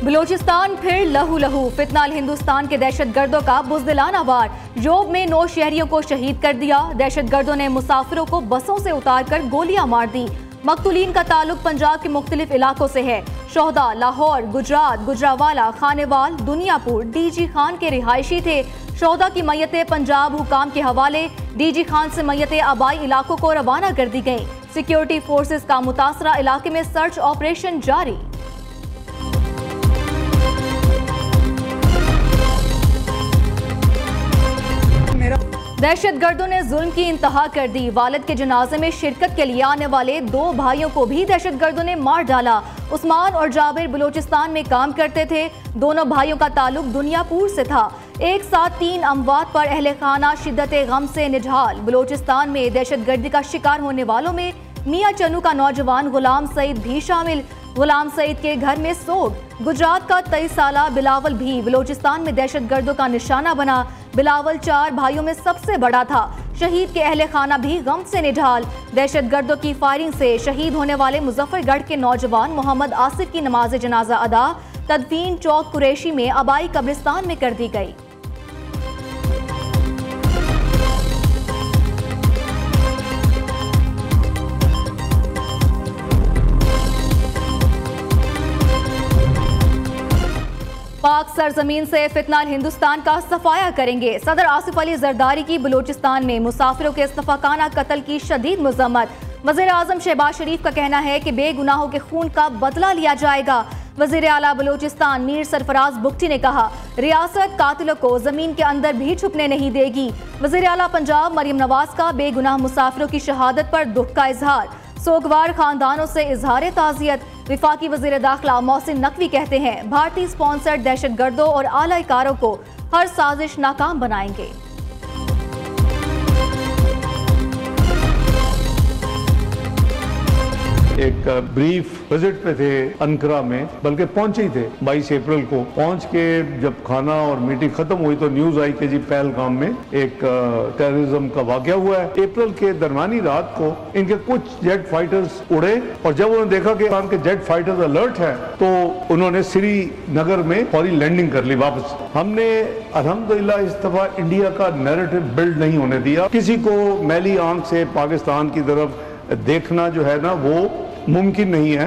बलूचिस्तान फिर लहू लहू, फितनाल हिंदुस्तान के दहशतगर्दों का बुज़दिलाना वार। जोब में 9 शहरियों को शहीद कर दिया। दहशतगर्दों ने मुसाफिरों को बसों से उतारकर गोलियां मार दी। मकतूलीन का ताल्लुक पंजाब के मुख्तलिफ इलाकों से है। शोहदा लाहौर, गुजरात, गुजरावाला, खानेवाल, दुनियापुर, डीजी खान के रिहायशी थे। शोहदा की मैयतें पंजाब हुकाम के हवाले। डीजी खान से मैयतें आबाई इलाकों को रवाना कर दी गईं। सिक्योरिटी फोर्सेस का मुतासरा इलाके में सर्च ऑपरेशन जारी। दहशतगर्दों ने जुल्म की इंतहा कर दी। वालिद के जनाजे में शिरकत के लिए आने वाले 2 भाइयों को भी दहशतगर्दों ने मार डाला। उस्मान और जाबिर बलूचिस्तान में काम करते थे। दोनों भाइयों का ताल्लुक दुनियापुर से था। एक साथ 3 अमवात पर अहले खाना शिद्दत गम से निढाल। बलूचिस्तान में दहशतगर्दी का शिकार होने वालों में मियां चन्नू का नौजवान गुलाम सईद भी शामिल। गुलाम सईद के घर में सोग। गुजरात का 23 साला बिलावल भी बलूचिस्तान में दहशतगर्दों का निशाना बना। बिलावल 4 भाइयों में सबसे बड़ा था। शहीद के अहले खाना भी गम से निढाल। दहशतगर्दों की फायरिंग से शहीद होने वाले मुजफ्फरगढ़ के नौजवान मोहम्मद आसिफ की नमाज जनाजा अदा तदफीन चौक कुरैशी में आबाई कब्रिस्तान में कर दी गई। पाक सरजमीन से फितनाल हिंदुस्तान का सफाया करेंगे। सदर आसिफ अली जरदारी की बलूचिस्तान में मुसाफिरों के इस्तफाकाना कत्ल की शदीद मजम्मत। वज़ीर आज़म शहबाज शरीफ का कहना है कि बेगुनाहों के खून का बदला लिया जाएगा। वज़ीर आला बलूचिस्तान मीर सरफराज बुगटी ने कहा, रियासत कातिलों को जमीन के अंदर भी छुपने नहीं देगी। वज़ीर आला पंजाब मरियम नवाज का बेगुनाह मुसाफिरों की शहादत पर दुख का इजहार। सोगवार खानदानों से इजहार ताज़ियत। विफाकी वज़ीर दाखिला मोहसिन नकवी कहते हैं, भारतीय स्पॉन्सर्ड दहशतगर्दों और आलाकारों को हर साजिश नाकाम बनाएंगे। एक ब्रीफ विजिट पे थे अनकरा में, बल्कि पहुंचे ही थे 22 अप्रैल को। पहुंच के जब खाना और मीटिंग खत्म हुई तो न्यूज आई कि जी पहलगाम में एक टेररिज्म का वाकया हुआ है। अप्रैल के दरमियानी रात को इनके कुछ जेट फाइटर्स उड़े और जब उन्होंने देखा कि पाकिस्तान के जेट फाइटर्स अलर्ट है तो उन्होंने श्रीनगर में फौरी लैंडिंग कर ली वापस। हमने अल्हम्दुलिल्लाह इस दफा इंडिया का नैरेटिव बिल्ड नहीं होने दिया। किसी को मैली आंख से पाकिस्तान की तरफ देखना जो है ना वो मुमकिन नहीं है।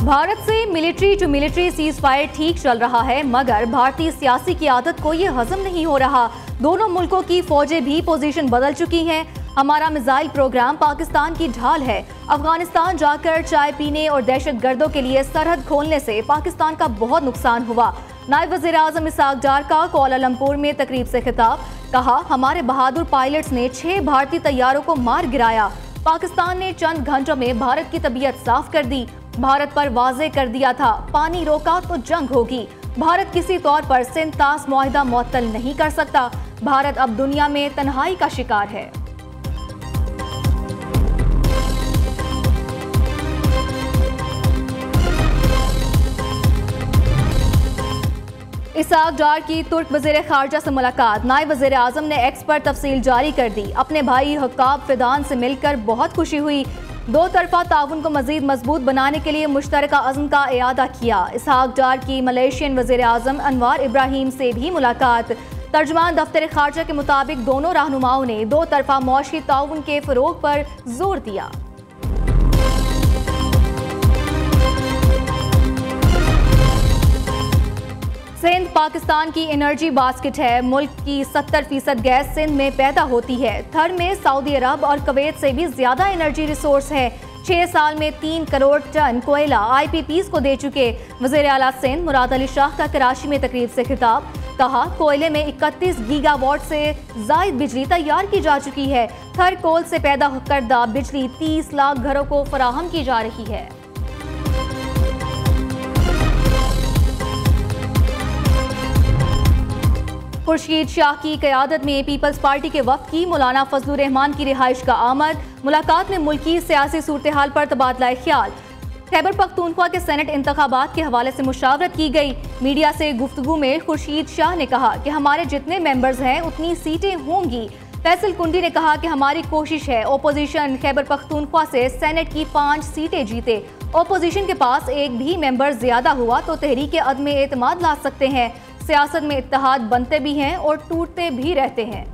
भारत से military to military cease fire ठीक चल रहा है, मगर भारतीय सियासी की आदत को ये हजम नहीं हो रहा। दोनों मुल्कों की फौजें भी पोजीशन बदल चुकी हैं। हमारा मिसाइल प्रोग्राम पाकिस्तान की ढाल है। अफगानिस्तान जाकर चाय पीने और दहशतगर्दों के लिए सरहद खोलने से पाकिस्तान का बहुत नुकसान हुआ। नायब वज़ीर आज़म इसाक डार का कुआलालंपुर में तकरीब से खिताब। कहा, हमारे बहादुर पायलट्स ने 6 भारतीय तैयारों को मार गिराया। पाकिस्तान ने चंद घंटों में भारत की तबीयत साफ कर दी। भारत पर वाजे कर दिया था, पानी रोका तो जंग होगी। भारत किसी तौर पर सिंध तास मुआहिदा मुअत्तल नहीं कर सकता। भारत अब दुनिया में तन्हाई का शिकार है। इसाक डार की तुर्क वज़ीर ख़ारजा से मुलाकात। नायब वज़ीर आज़म ने एक्स पर तफसील जारी कर दी। अपने भाई हक्काब फिदान से मिलकर बहुत खुशी हुई। 2 तरफ़ा ताउन को मज़ीद मजबूत बनाने के लिए मुश्तरका अज़्म का इयादा किया। इसाक डार की मलेशियन वज़ीर आज़म अनवार इब्राहिम से भी मुलाकात। तर्जुमान दफ्तर ख़ारजा के मुताबिक दोनों रहनुमाओं ने 2 तरफ़ा मौशी ताउन के फ़रोग़ पर जोर दिया। सिंध पाकिस्तान की एनर्जी बास्केट है। मुल्क की 70% गैस सिंध में पैदा होती है। थर में सऊदी अरब और कुवैत से भी ज्यादा एनर्जी रिसोर्स है। 6 साल में 3 करोड़ टन कोयला IPPs को दे चुके। वज़ीर आला सिंध मुराद अली शाह का कराची में तकरीब से खिताब। कहा, कोयले में 31 गीगावाट से जायद बिजली तैयार की जा चुकी है। थर कोल से पैदा करदा बिजली 30 लाख घरों को फराहम की जा रही है। खुर्शीद शाह की क़यादत में पीपल्स पार्टी के वफ़द की मौलाना फजलुर रहमान की रिहाइश का आमद। मुलाकात में मुल्की सियासी सूरत हाल पर तबादला ख्याल। खैबर पख्तूनख्वा के सेनेट इंतखाबात के हवाले से मुशावरत की गई। मीडिया से गुफ्तगू में खुर्शीद शाह ने कहा कि हमारे जितने मेंबर्स हैं उतनी सीटें होंगी। फैसल कुंडी ने कहा कि हमारी कोशिश है ओपोजिशन खैबर पख्तूनख्वा से सेनेट की 5 सीटें जीते। ओपोजिशन के पास एक भी मेंबर ज्यादा हुआ तो तहरीक अदम एतमाद ला सकते हैं। सियासत में इत्तेहाद बनते भी हैं और टूटते भी रहते हैं।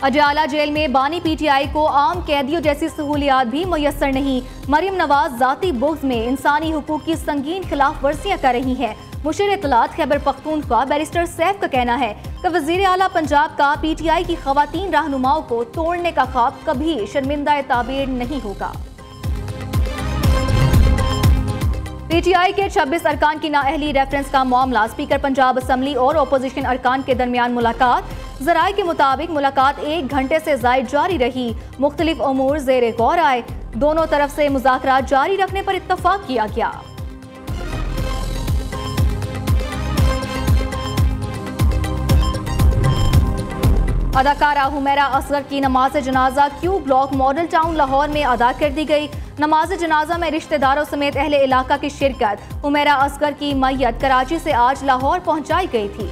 अजाला जेल में बानी पीटीआई को आम कैदियों जैसी सहूलियात भी मुयस्सर नहीं। मरियम नवाज जाती बुग़्ज़ में इंसानी हुकूक की संगीन खिलाफ वर्जियां कर रही हैं। मुशीर इत्तलात खैबर पख्तूनख्वा बैरिस्टर सैफ का कहना है कि वज़ीर आला पंजाब का पीटीआई की खवातीन रहनुमाओं को तोड़ने का ख्वाब कभी शर्मिंदा ताबीर नहीं होगा। पीटीआई के 26 अरकान की नाअहली रेफरेंस का मामला, स्पीकर पंजाब असम्बली और ओपोजिशन अरकान के दरमियान मुलाकात। ज़राए के मुताबिक मुलाकात 1 घंटे से ज़ायद जारी रही। मुख्तलिफ उमूर ज़ेरे गौर आए। दोनों तरफ से मुज़ाकरात जारी रखने पर इत्तफाक किया गया। अदाकारा हुमैरा असगर की नमाज जनाजा Q block model town Lahore में अदा कर दी गई। नमाज जनाजा में रिश्तेदारों समेत अहले इलाका की शिरकत। हुमैरा असगर की मैयत कराची से आज लाहौर पहुंचाई गई थी।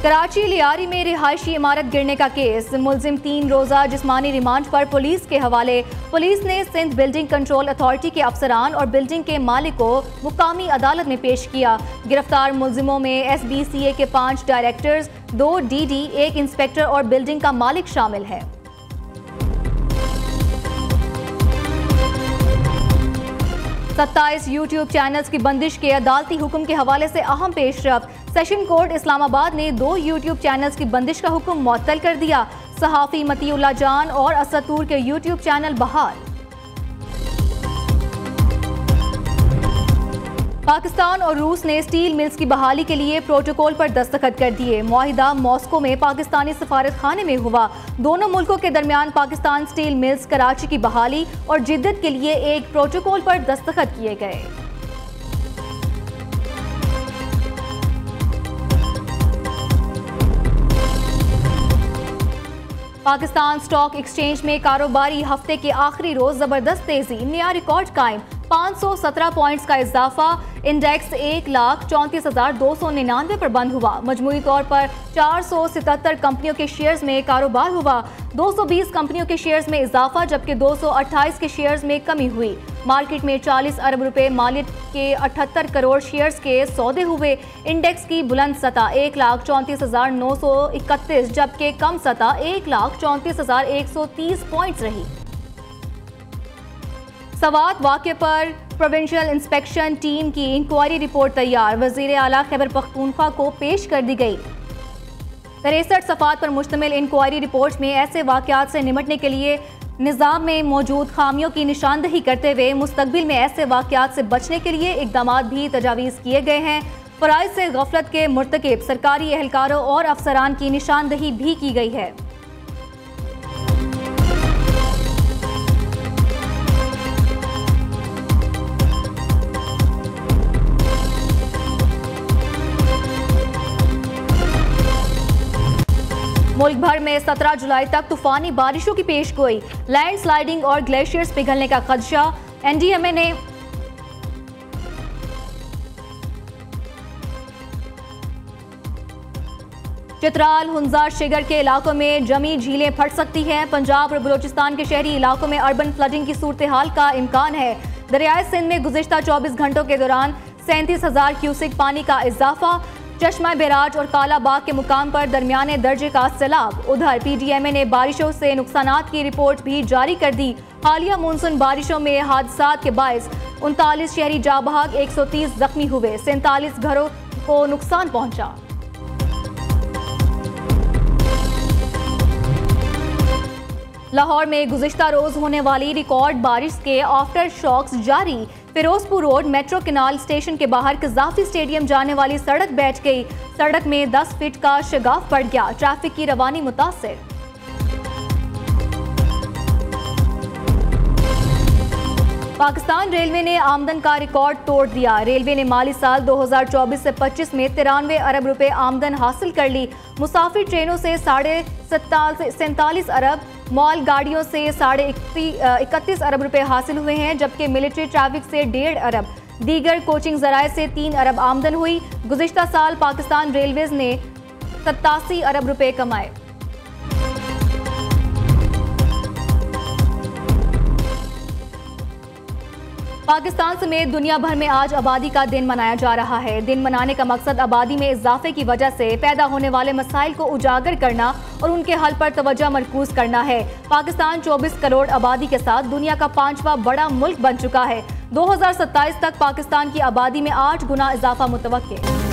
कराची लियारी में रिहायशी इमारत गिरने का केस। मुलजिम 3 रोजा जिस्मानी रिमांड पर पुलिस के हवाले। पुलिस ने सिंध बिल्डिंग कंट्रोल अथॉरिटी के अफसरान और बिल्डिंग के मालिक को मुकामी अदालत में पेश किया। गिरफ्तार मुलजिमों में SBCA के 5 डायरेक्टर्स, 2 DD, 1 इंस्पेक्टर और बिल्डिंग का मालिक शामिल है। 27 यूट्यूब चैनल्स की बंदिश के अदालती हुक्म के हवाले से अहम पेशरफ। सेशन कोर्ट इस्लामाबाद ने 2 यूट्यूब चैनल्स की बंदिश का हुक्म मुअत्तल कर दिया। सहाफ़ी मतीउल्लाह जान और असदतूर के यूट्यूब चैनल बहाल। पाकिस्तान और रूस ने स्टील मिल्स की बहाली के लिए प्रोटोकॉल पर दस्तखत कर दिए। मुआहिदा मॉस्को में पाकिस्तानी सफारत खाने में हुआ। दोनों मुल्कों के दरमियान पाकिस्तान स्टील मिल्स कराची की बहाली और जिद्दत के लिए एक प्रोटोकॉल पर दस्तखत किए गए। पाकिस्तान स्टॉक एक्सचेंज में कारोबारी हफ्ते के आखिरी रोज जबरदस्त तेजी। नया रिकॉर्ड कायम, 517 पॉइंट्स का इजाफा। इंडेक्स 1,34,299 पर बंद हुआ। मजमूई तौर पर 477 कंपनियों के शेयर्स में कारोबार हुआ। 220 कंपनियों के शेयर्स में इजाफा जबकि 228 के शेयर्स में कमी हुई। मार्केट में 40 अरब रुपए मालियत के 78 करोड़ शेयर्स के सौदे हुए। इंडेक्स की बुलंद सतह 1,34,931 जबकि कम सतह 1,34,130 पॉइंट्स रही। सवात वाक़े पर प्रोविंशियल इंस्पेक्शन टीम की इंक्वायरी रिपोर्ट तैयार। वज़ीर आला खैबर पख्तूनख्वा को पेश कर दी गई। 63 सफ़ात पर मुश्तमिल इंक्वायरी रिपोर्ट में ऐसे वाक़यात से निमटने के लिए निज़ाम में मौजूद खामियों की निशानदही करते हुए मुस्तकबिल में ऐसे वाक़यात से बचने के लिए इक़दामात भी तजावीज़ किए गए हैं। फ़राइज़ से गफलत के मुर्तकिब सरकारी एहलकारों और अफसरान की निशानदही भी की गई है। मुल्क भर में 17 जुलाई तक तूफानी बारिशों की पेशगोई। लैंडस्लाइडिंग और ग्लेशियर्स पिघलने का खदशा। NDMA ने चित्राल, हुंजार, शिगर के इलाकों में जमी झीलें फट सकती हैं। पंजाब और बलोचिस्तान के शहरी इलाकों में अर्बन फ्लडिंग की सूरत हाल का इम्कान है। दरियाए सिंध में गुज़िश्ता 24 घंटों के दौरान 37,000 क्यूसिक पानी का इजाफा। चश्मा बैराज और कालाबाग के मुकाम पर दरमियाने दर्जे का सैलाब। उधर PDMA ने बारिशों से नुकसानात की रिपोर्ट भी जारी कर दी। हालिया मानसून बारिशों में हादसात के बायस 39 शहरी जाँ बहक, 130 जख्मी हुए, 47 घरों को नुकसान पहुंचा। लाहौर में गुज़िश्ता रोज होने वाली रिकॉर्ड बारिश के आफ्टर शॉक्स जारी। Firozpur road metro canal station के बाहर कज़ाफी स्टेडियम जाने वाली सड़क बैठ गई। सड़क में 10 फीट का शगाफ पड़ गया। ट्रैफिक की रवानी मुतासिर। पाकिस्तान रेलवे ने आमदन का रिकॉर्ड तोड़ दिया। रेलवे ने माली साल 2024 से 25 में 93 अरब रुपए आमदन हासिल कर ली। मुसाफिर ट्रेनों से 47 अरब, मॉल गाड़ियों से 31 अरब रुपए हासिल हुए हैं जबकि मिलिट्री ट्रैफिक से 1.5 अरब। दीगर कोचिंग जराए से 3 अरब आमदन हुई। गुज़िश्ता साल पाकिस्तान रेलवेज ने 87 अरब रुपए कमाए। पाकिस्तान समेत दुनिया भर में आज आबादी का दिन मनाया जा रहा है। दिन मनाने का मकसद आबादी में इजाफे की वजह से पैदा होने वाले मसाइल को उजागर करना और उनके हल पर तवज्जो मरकूज करना है। पाकिस्तान 24 करोड़ आबादी के साथ दुनिया का 5वां बड़ा मुल्क बन चुका है। 2027 तक पाकिस्तान की आबादी में 8 गुना इजाफा मुतवक्के।